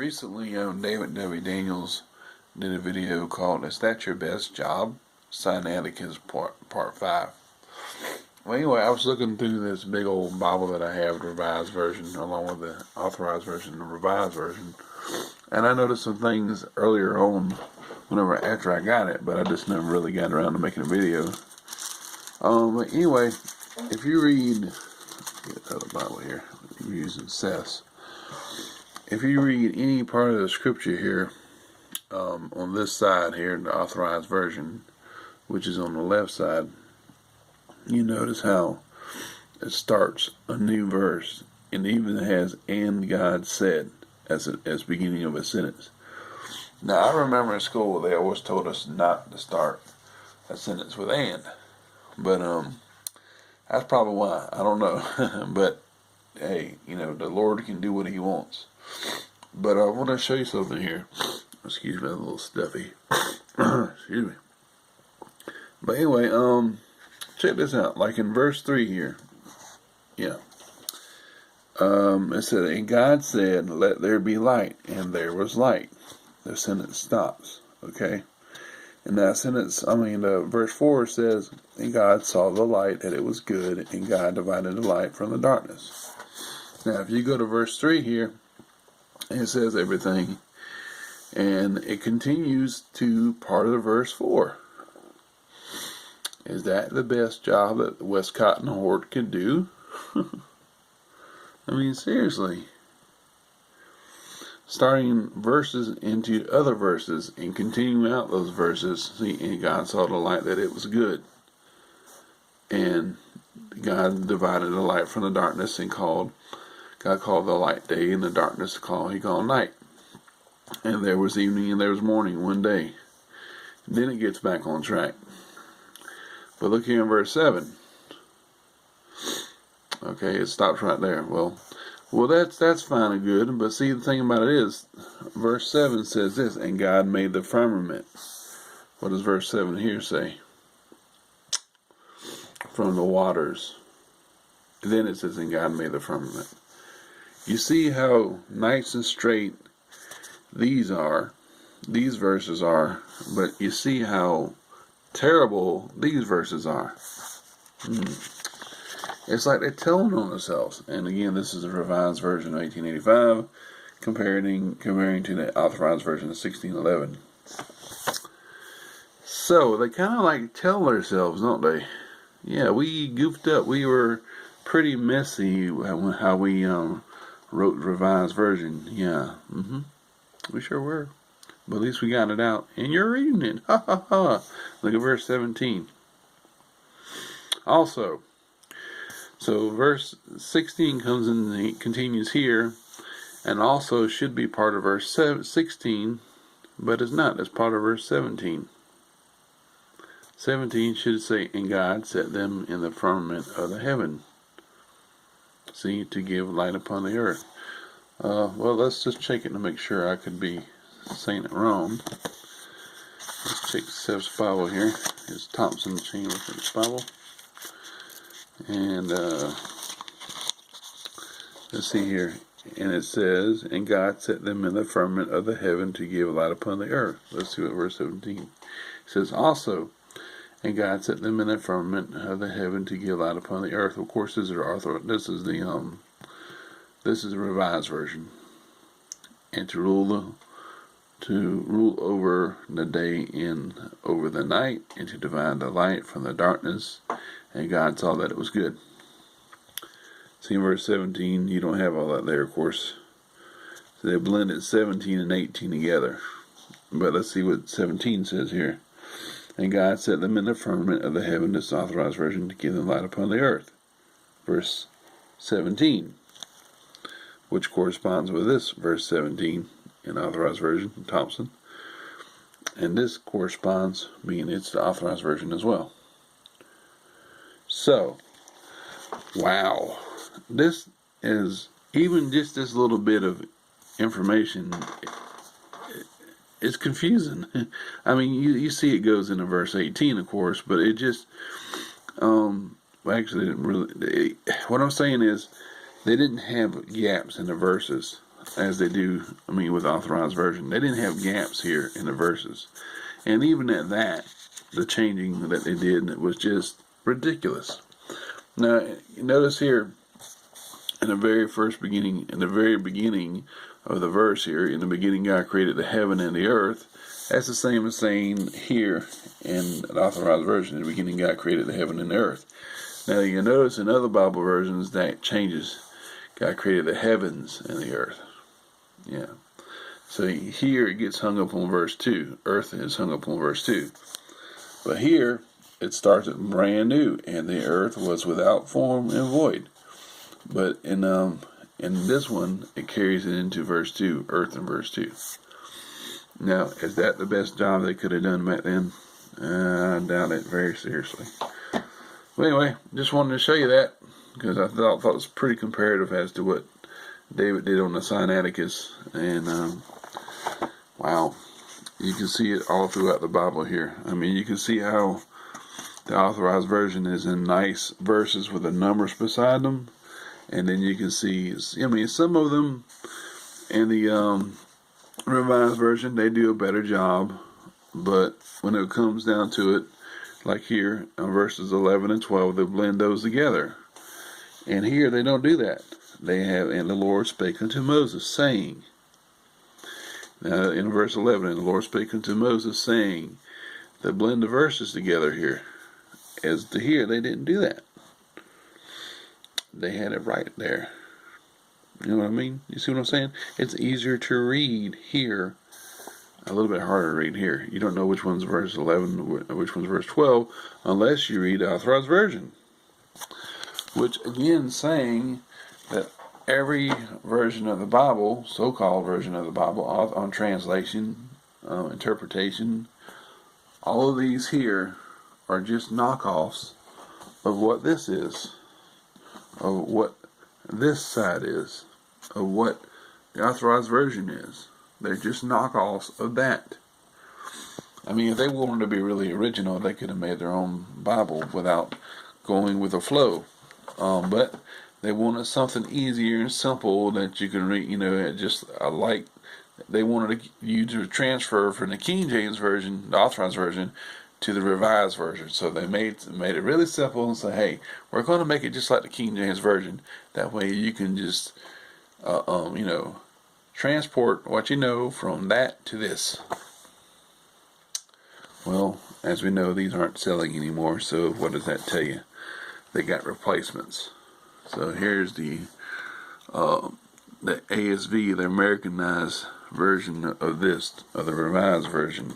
Recently, David W. Daniels did a video called "Is That Your Best Job?" Sinaiticus Part 5. Well, anyway, I was looking through this big old Bible that I have, the Revised Version, along with the Authorized Version and the Revised Version, and I noticed some things earlier on, after I got it, but I just never really got around to making a video. But anyway, if you read, get the other Bible here, I'm using Seth's. If you read any part of the scripture here, on this side here in the Authorized Version, which is on the left side, you notice how it starts a new verse, and even has "and God said" as beginning of a sentence. Now, I remember in school they always told us not to start a sentence with "and," but that's probably why. I don't know, but hey, the Lord can do what He wants. But I want to show you something here. Excuse me, I'm a little stuffy. Excuse me. But anyway, check this out. Like in verse 3 here. Yeah. It said, "And God said, let there be light, and there was light." The sentence stops. Okay? And that sentence, verse 4 says, "And God saw the light, that it was good, and God divided the light from the darkness." Now, if you go to verse 3 here, it says everything, and it continues to part of the verse 4. Is that the best job that Westcott and Hort could do? Seriously. Starting verses into other verses and continuing out those verses. See, and God saw the light that it was good. And God divided the light from the darkness, and God called the light day, and the darkness He called night. And there was evening and there was morning one day. And then it gets back on track. But look here in verse 7. Okay, it stops right there. Well, that's fine and good. But see, the thing about it is, verse 7 says this, "And God made the firmament." What does verse 7 here say? "From the waters." And then it says, "And God made the firmament." You see how nice and straight these verses are, but you see how terrible these verses are. It's like they're telling on themselves. And again, this is a Revised Version of 1885, comparing to the Authorized Version of 1611. So they kind of like tell themselves, don't they? Yeah, we goofed up. We were pretty messy how we wrote the Revised Version. Yeah, we sure were. But at least we got it out, and you're reading it. Ha ha ha! Look at verse 17. Also, so verse 16 comes in and continues here, and also should be part of verse 16, but it's not. It's part of verse 17. 17 should say, "And God set them in the firmament of the heaven." See, to give light upon the earth. Well, let's just check it to make sure. I could be saying it wrong. Let's check Seth's Bible here. It's Thompson Chain Reference Bible. And let's see here. And it says, "And God set them in the firmament of the heaven to give light upon the earth." Let's see what verse 17. It says, "Also, and God set them in the firmament of the heaven to give light upon the earth." Of course, this is the Revised Version. "And to rule over the day and over the night, and to divide the light from the darkness. And God saw that it was good." See, in verse 17, you don't have all that there, of course. So they blended 17 and 18 together. But let's see what 17 says here. "And God set them in the firmament of the heaven," this Authorized Version, "to give them light upon the earth." Verse 17, which corresponds with this verse 17 in Authorized Version, Thompson. And this corresponds, being it's the Authorized Version as well. So, wow. This is, even just this little bit of information, it's confusing. You see it goes into verse 18, of course, but it just, actually didn't really, what I'm saying is, they didn't have gaps in the verses. as they do, with Authorized Version. They didn't have gaps here in the verses. And even at that, the changing that they did was just ridiculous. Now, notice here, in the very beginning of the verse here, in the beginning God created the heaven and the earth. That's the same as saying here in the Authorized Version, in the beginning God created the heaven and the earth. Now you notice in other Bible versions that changes. God created the heavens and the earth. Yeah. So here it gets hung up on verse 2. Earth is hung up on verse 2. But here it starts at brand new, and the earth was without form and void. But in this one, it carries it into verse 2, earth in verse 2. Now, is that the best job they could have done back then? I doubt it very seriously. But anyway, just wanted to show you that, because I thought it was pretty comparative as to what David did on the Sinaiticus. And, wow, you can see it all throughout the Bible here. You can see how the Authorized Version is in nice verses with the numbers beside them. And then you can see, some of them in the Revised Version, they do a better job. But when it comes down to it, like here, verses 11 and 12, they blend those together. And here, they don't do that. They have, and the Lord spake unto Moses, saying. Now, in verse 11, and the Lord spake unto Moses, saying. They blend the verses together here. As to here, they didn't do that. They had it right there. You know what I mean? You see what I'm saying? It's easier to read here. A little bit harder to read here. You don't know which one's verse 11, which one's verse 12, unless you read the Authorized Version. Which, again, saying that every version of the Bible, so-called version of the Bible, on translation, interpretation, all of these here are just knockoffs of what this is, of what this side is, of what the Authorized Version is. They're just knockoffs of that. If they wanted to be really original, they could have made their own Bible without going with the flow. But they wanted something easier and simple that you can read, they wanted you to transfer from the King James Version, the Authorized Version, to the Revised Version. So they made it really simple and say, hey, we're going to make it just like the King James Version. That way you can just, transport what you know from that to this. Well, as we know, these aren't selling anymore, so what does that tell you? They got replacements. So here's the ASV, the Americanized version of this, of the Revised Version.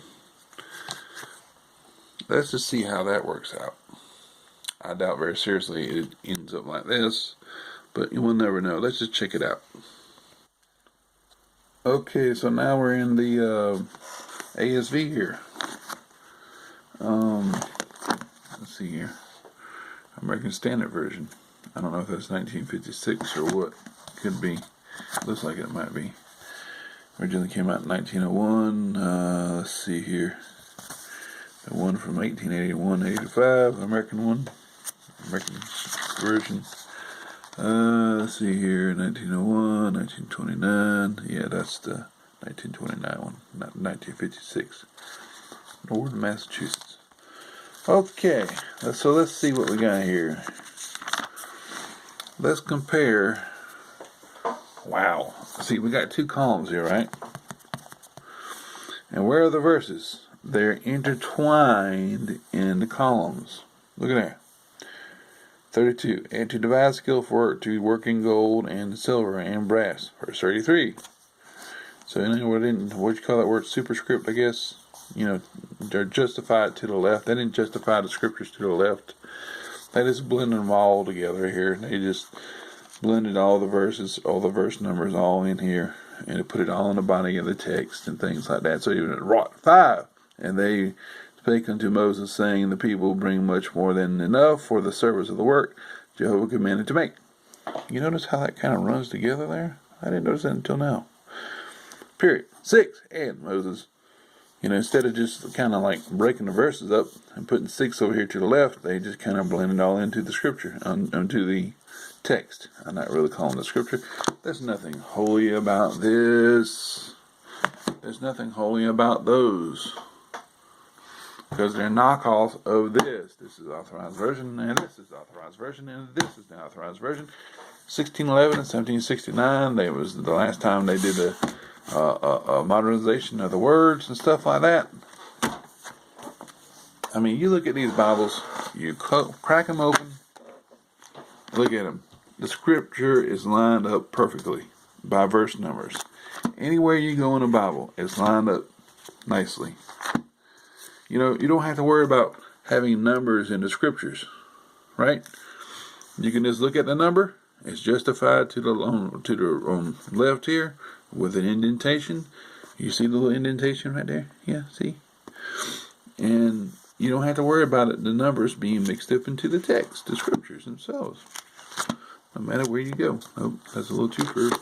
Let's just see how that works out. I doubt very seriously it ends up like this, but you will never know. Let's just check it out. Okay, so now we're in the ASV here. Let's see here. American Standard Version. I don't know if that's 1956 or what. Could be. Looks like it might be. Originally came out in 1901. Let's see here. The one from 1881 to 85, the American one. American version. Let's see here, 1901, 1929. Yeah, that's the 1929 one, not 1956. Northern Massachusetts. Okay, so let's see what we got here. Let's compare. Wow. See, we got two columns here, right? And where are the verses? They're intertwined in the columns. Look at that. 32. And to devise skill for work, to work in gold and silver and brass. Verse 33. So, what you call that word? Superscript, I guess. They're justified to the left. They didn't justify the scriptures to the left. They just blended them all together here. They just blended all the verses, all the verse numbers all in here. And they put it all in the body of the text and things like that. So even it wrought 5. And they spake unto Moses, saying, the people bring much more than enough for the service of the work Jehovah commanded to make. You notice how that kind of runs together there? I didn't notice that until now. Period. 6. And Moses, instead of just kind of like breaking the verses up and putting 6 over here to the left, they just kind of blended all into the scripture, onto the text. I'm not really calling it scripture. There's nothing holy about this. There's nothing holy about those. Because they're knockoffs of this. This is Authorized Version, and this is Authorized Version, and this is the Authorized Version. 1611 and 1769, that was the last time they did a modernization of the words and stuff like that. I mean, you look at these Bibles, you crack them open, look at them. The scripture is lined up perfectly by verse numbers. Anywhere you go in a Bible, it's lined up nicely. You know, you don't have to worry about having numbers in the scriptures, right? You can just look at the number. It's justified to the left here with an indentation. You see the little indentation right there? Yeah, see? And you don't have to worry about it, the numbers being mixed up into the text, the scriptures themselves. No matter where you go. Oh, that's a little too far.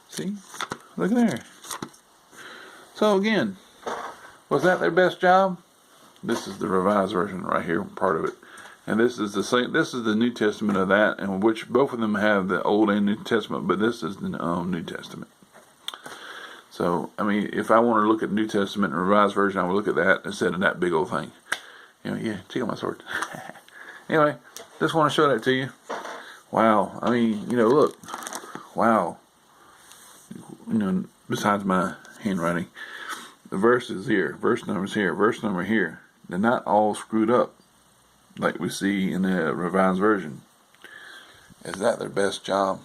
See? Look there. So again, was that their best job? This is the Revised Version right here, part of it. And this is the same. This is the New Testament of that, and which both of them have the Old and New Testament, but this is the New Testament. So, I mean, if I want to look at New Testament and Revised Version, I would look at that instead of that big old thing. You know, yeah, check out my sword. Anyway, just want to show that to you. Wow. I mean, you know, look. Wow. You know, besides my handwriting, the verses here, verse numbers here, verse number here. They're not all screwed up like we see in the Revised Version. Is that their best job?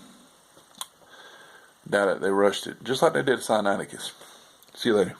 Doubt it. They rushed it, just like they did Sinaiticus. See you later.